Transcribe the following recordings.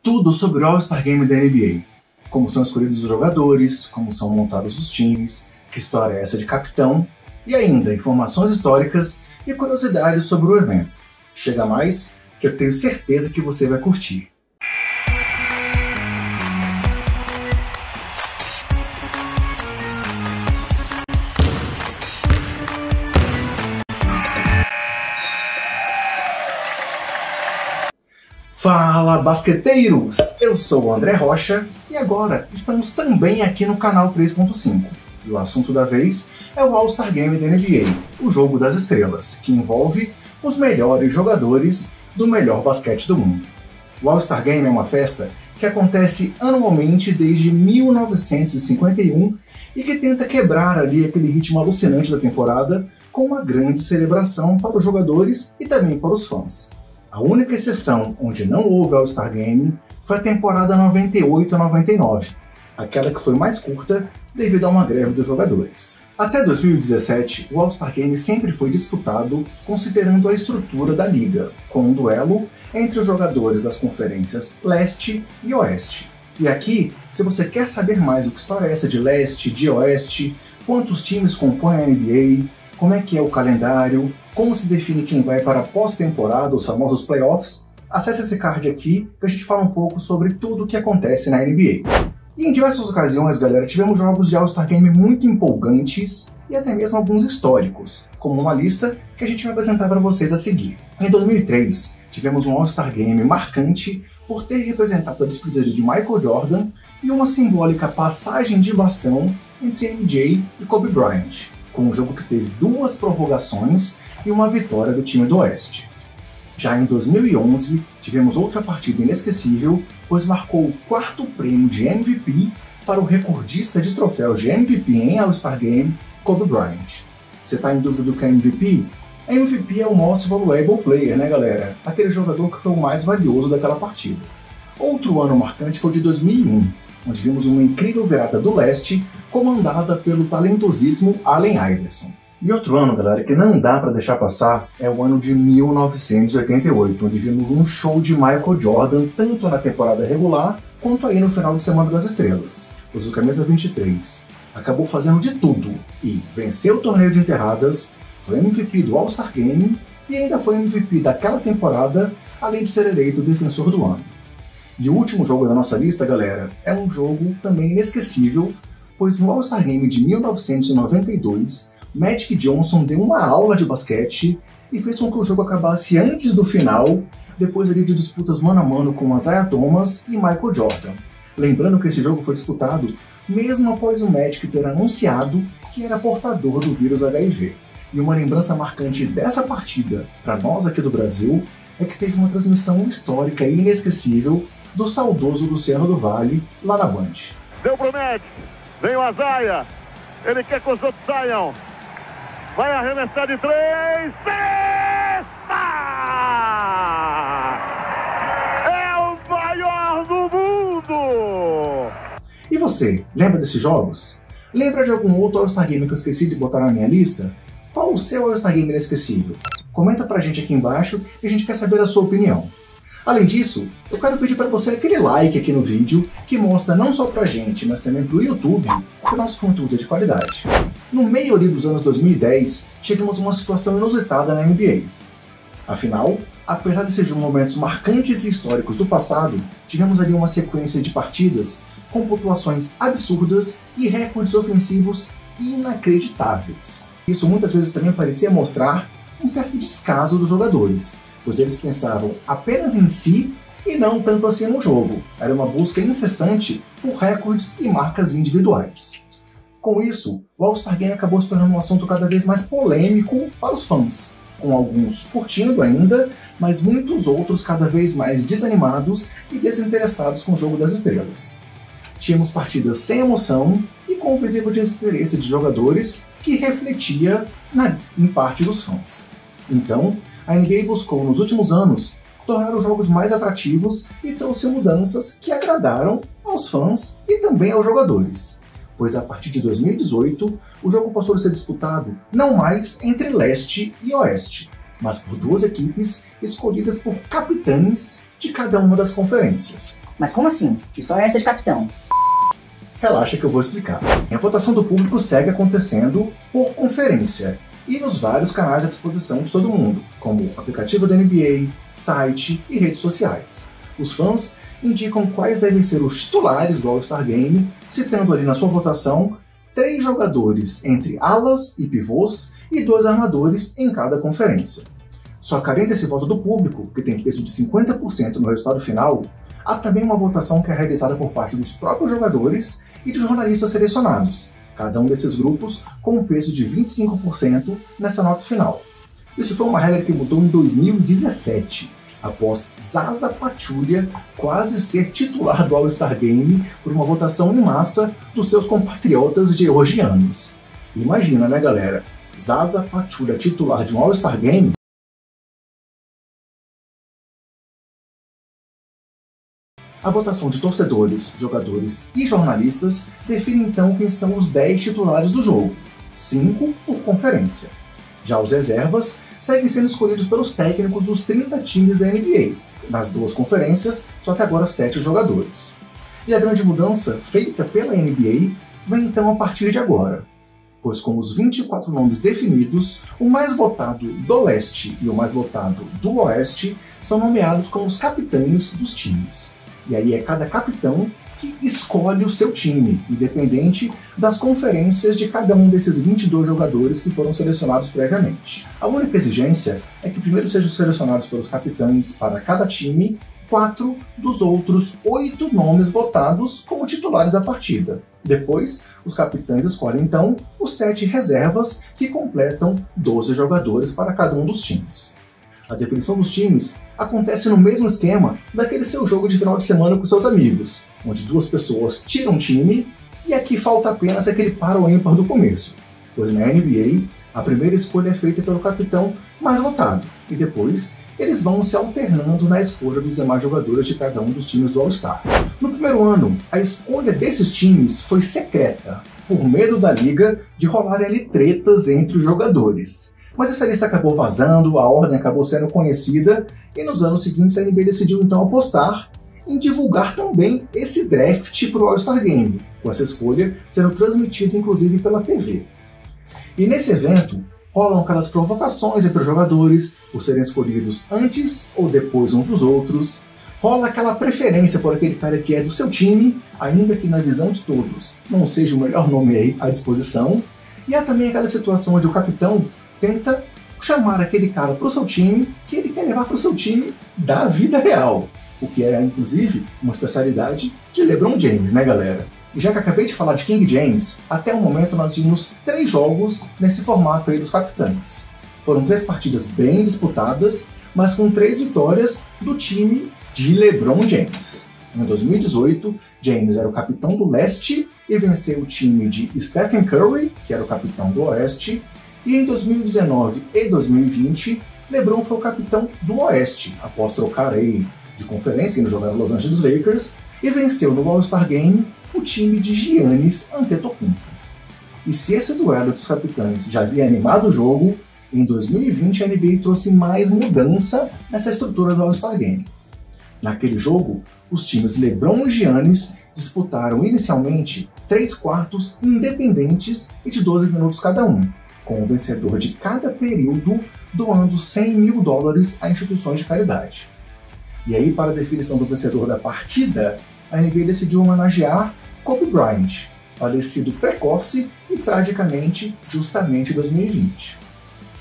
tudo sobre o All-Star Game da NBA. Como são escolhidos os jogadores, como são montados os times, que história é essa de capitão, e ainda informações históricas e curiosidades sobre o evento. Chega mais, que eu tenho certeza que você vai curtir. Fala, basqueteiros! Eu sou o André Rocha e agora estamos também aqui no canal 3.5. E o assunto da vez é o All-Star Game da NBA, o jogo das estrelas, que envolve os melhores jogadores do melhor basquete do mundo. O All-Star Game é uma festa que acontece anualmente desde 1951 e que tenta quebrar ali aquele ritmo alucinante da temporada com uma grande celebração para os jogadores e também para os fãs. A única exceção onde não houve All-Star Game foi a temporada 98-99, aquela que foi mais curta devido a uma greve dos jogadores. Até 2017, o All-Star Game sempre foi disputado considerando a estrutura da liga, com um duelo entre os jogadores das conferências Leste e Oeste. E aqui, se você quer saber mais o que história é essa de Leste, de Oeste, quantos times compõem a NBA, como é que é o calendário, como se define quem vai para a pós-temporada, os famosos playoffs, acesse esse card aqui que a gente fala um pouco sobre tudo o que acontece na NBA. E em diversas ocasiões, galera, tivemos jogos de All-Star Game muito empolgantes e até mesmo alguns históricos, como uma lista que a gente vai apresentar para vocês a seguir. Em 2003, tivemos um All-Star Game marcante por ter representado a despedida de Michael Jordan e uma simbólica passagem de bastão entre MJ e Kobe Bryant, com um jogo que teve 2 prorrogações e uma vitória do time do Oeste. Já em 2011, tivemos outra partida inesquecível, pois marcou o 4º prêmio de MVP para o recordista de troféus de MVP em All-Star Game, Kobe Bryant. Você está em dúvida do que é MVP? A MVP é o Most Valuable Player, né, galera? Aquele jogador que foi o mais valioso daquela partida. Outro ano marcante foi o de 2001, onde vimos uma incrível virada do Leste, comandada pelo talentosíssimo Allen Iverson. E outro ano, galera, que não dá para deixar passar é o ano de 1988, onde vimos um show de Michael Jordan tanto na temporada regular quanto aí no final de Semana das Estrelas. Pois o camisa 23 acabou fazendo de tudo e venceu o torneio de enterradas, foi MVP do All-Star Game e ainda foi MVP daquela temporada, além de ser eleito o defensor do ano. E o último jogo da nossa lista, galera, é um jogo também inesquecível, pois no All-Star Game de 1992, Magic Johnson deu uma aula de basquete e fez com que o jogo acabasse antes do final, depois ali de disputas mano a mano com Isaiah Thomas e Michael Jordan. Lembrando que esse jogo foi disputado mesmo após o Magic ter anunciado que era portador do vírus HIV. E uma lembrança marcante dessa partida, para nós aqui do Brasil, é que teve uma transmissão histórica e inesquecível do saudoso Luciano do Vale, lá na Band. Deu pro Magic, vem o Isaiah, ele quer que os outros saiam. Vai arremessar de 3, cesta! É o maior do mundo! E você, lembra desses jogos? Lembra de algum outro All-Star Game que eu esqueci de botar na minha lista? Qual o seu All-Star Game inesquecível? Comenta pra gente aqui embaixo e a gente quer saber a sua opinião. Além disso, eu quero pedir para você aquele like aqui no vídeo que mostra não só pra gente, mas também pro YouTube que o nosso conteúdo é de qualidade. No meio ali dos anos 2010, chegamos a uma situação inusitada na NBA. Afinal, apesar de serem momentos marcantes e históricos do passado, tivemos ali uma sequência de partidas com pontuações absurdas e recordes ofensivos inacreditáveis. Isso muitas vezes também parecia mostrar um certo descaso dos jogadores, pois eles pensavam apenas em si e não tanto assim no jogo. Era uma busca incessante por recordes e marcas individuais. Com isso, o All-Star Game acabou se tornando um assunto cada vez mais polêmico para os fãs, com alguns curtindo ainda, mas muitos outros cada vez mais desanimados e desinteressados com o jogo das estrelas. Tínhamos partidas sem emoção e com um visível desinteresse de jogadores que refletia em parte dos fãs. Então, a NBA buscou nos últimos anos tornar os jogos mais atrativos e trouxe mudanças que agradaram aos fãs e também aos jogadores. Pois a partir de 2018, o jogo passou a ser disputado não mais entre Leste e Oeste, mas por 2 equipes escolhidas por capitães de cada uma das conferências. Mas como assim? Que história é essa de capitão? Relaxa que eu vou explicar. A votação do público segue acontecendo por conferência e nos vários canais à disposição de todo mundo, como o aplicativo da NBA, site e redes sociais. Os fãs indicam quais devem ser os titulares do All-Star Game, citando ali na sua votação 3 jogadores entre alas e pivôs e 2 armadores em cada conferência. Só que além desse voto do público, que tem peso de 50% no resultado final, há também uma votação que é realizada por parte dos próprios jogadores e de jornalistas selecionados, cada um desses grupos com um peso de 25% nessa nota final. Isso foi uma regra que mudou em 2017, após Zaza Pachulia quase ser titular do All-Star Game por uma votação em massa dos seus compatriotas georgianos. Imagina, né, galera? Zaza Pachulia titular de um All-Star Game? A votação de torcedores, jogadores e jornalistas define então quem são os 10 titulares do jogo, 5 por conferência. Já os reservas seguem sendo escolhidos pelos técnicos dos 30 times da NBA, nas 2 conferências, só que agora 7 jogadores. E a grande mudança feita pela NBA vem então a partir de agora, pois com os 24 nomes definidos, o mais votado do leste e o mais votado do oeste são nomeados como os capitães dos times. E aí é cada capitão que escolhe o seu time, independente das conferências de cada um desses 22 jogadores que foram selecionados previamente. A única exigência é que primeiro sejam selecionados pelos capitães para cada time 4 dos outros 8 nomes votados como titulares da partida. Depois, os capitães escolhem então os 7 reservas que completam 12 jogadores para cada um dos times. A definição dos times acontece no mesmo esquema daquele seu jogo de final de semana com seus amigos, onde 2 pessoas tiram um time e aqui falta apenas aquele par ou ímpar do começo, pois na NBA a primeira escolha é feita pelo capitão mais votado e depois eles vão se alternando na escolha dos demais jogadores de cada um dos times do All-Star. No primeiro ano, a escolha desses times foi secreta, por medo da liga de rolarem ali tretas entre os jogadores. Mas essa lista acabou vazando, a ordem acabou sendo conhecida, e nos anos seguintes a NBA decidiu então apostar em divulgar também esse draft para o All-Star Game, com essa escolha sendo transmitida inclusive pela TV. E nesse evento rolam aquelas provocações entre os jogadores por serem escolhidos antes ou depois uns dos outros, rola aquela preferência por aquele cara que é do seu time, ainda que na visão de todos não seja o melhor nome aí à disposição, e há também aquela situação onde o capitão tenta chamar aquele cara para o seu time que ele quer levar para o seu time da vida real, o que é, inclusive, uma especialidade de LeBron James, né, galera? E já que acabei de falar de King James, até o momento nós vimos 3 jogos nesse formato aí dos capitães. Foram 3 partidas bem disputadas, mas com 3 vitórias do time de LeBron James. Em 2018, James era o capitão do leste e venceu o time de Stephen Curry, que era o capitão do oeste, e em 2019 e 2020, LeBron foi o capitão do oeste, após trocar aí de conferência no jogo Los Angeles Lakers, e venceu no All-Star Game o time de Giannis Antetokounmpo. E se esse duelo dos capitães já havia animado o jogo, em 2020 a NBA trouxe mais mudança nessa estrutura do All-Star Game. Naquele jogo, os times LeBron e Giannis disputaram inicialmente 3 quartos independentes e de 12 minutos cada um, com o vencedor de cada período doando $100 mil a instituições de caridade. E aí, para a definição do vencedor da partida, a NBA decidiu homenagear Kobe Bryant, falecido precoce e tragicamente justamente em 2020.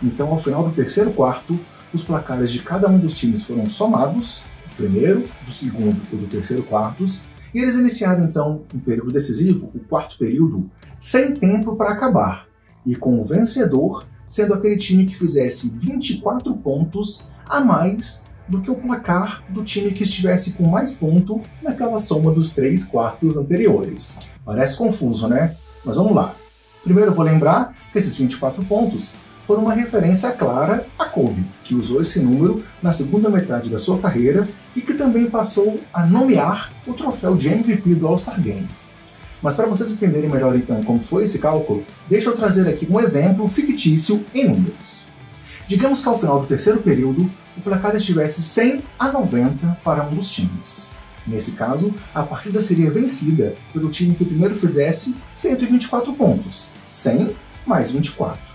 Então, ao final do terceiro quarto, os placares de cada um dos times foram somados, do primeiro, do segundo e do terceiro quartos, e eles iniciaram então um período decisivo, o quarto período, sem tempo para acabar, e com o vencedor sendo aquele time que fizesse 24 pontos a mais do que o placar do time que estivesse com mais ponto naquela soma dos 3 quartos anteriores. Parece confuso, né? Mas vamos lá. Primeiro eu vou lembrar que esses 24 pontos foram uma referência clara a Kobe, que usou esse número na segunda metade da sua carreira e que também passou a nomear o troféu de MVP do All-Star Game. Mas para vocês entenderem melhor então como foi esse cálculo, deixa eu trazer aqui um exemplo fictício em números. Digamos que ao final do terceiro período, o placar estivesse 100 a 90 para um dos times. Nesse caso, a partida seria vencida pelo time que primeiro fizesse 124 pontos, 100 mais 24.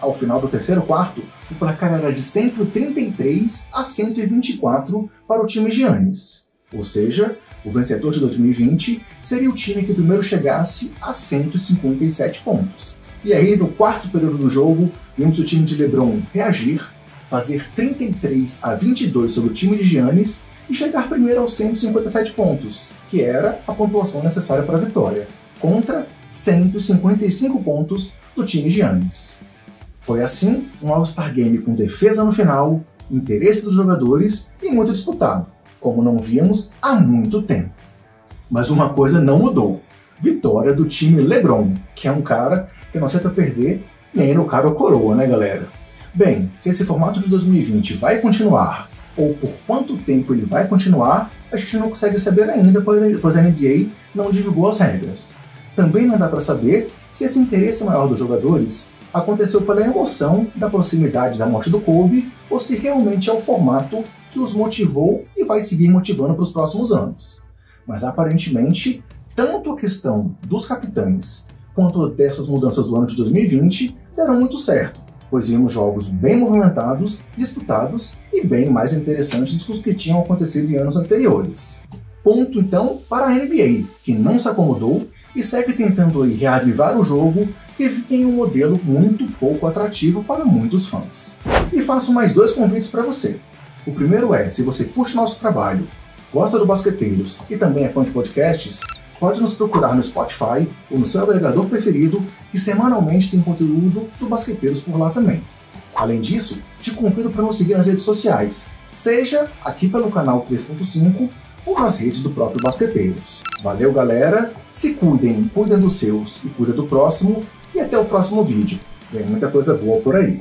Ao final do terceiro quarto, o placar era de 133 a 124 para o time Giannis. Ou seja, o vencedor de 2020 seria o time que primeiro chegasse a 157 pontos. E aí, no quarto período do jogo, vimos o time de LeBron reagir, fazer 33 a 22 sobre o time de Giannis e chegar primeiro aos 157 pontos, que era a pontuação necessária para a vitória, contra 155 pontos do time de Giannis. Foi assim um All-Star Game com defesa no final, interesse dos jogadores e muito disputado, como não víamos há muito tempo. Mas uma coisa não mudou: vitória do time LeBron, que é um cara que não aceita perder nem no cara ou coroa, né, galera? Bem, se esse formato de 2020 vai continuar, ou por quanto tempo ele vai continuar, a gente não consegue saber ainda, pois a NBA não divulgou as regras. Também não dá para saber se esse interesse maior dos jogadores aconteceu pela emoção da proximidade da morte do Kobe, ou se realmente é o formato que os motivou e vai seguir motivando para os próximos anos. Mas aparentemente, tanto a questão dos capitães quanto dessas mudanças do ano de 2020 deram muito certo, pois vimos jogos bem movimentados, disputados e bem mais interessantes do que tinham acontecido em anos anteriores. Ponto então para a NBA, que não se acomodou e segue tentando aí reavivar o jogo, que tem um modelo muito pouco atrativo para muitos fãs. E faço mais dois convites para você. O primeiro é, se você curte nosso trabalho, gosta do Basqueteiros e também é fã de podcasts, pode nos procurar no Spotify ou no seu agregador preferido, que semanalmente tem conteúdo do Basqueteiros por lá também. Além disso, te convido para nos seguir nas redes sociais, seja aqui pelo canal 3.5 ou nas redes do próprio Basqueteiros. Valeu, galera, se cuidem dos seus e cuidem do próximo, e até o próximo vídeo. Tem muita coisa boa por aí.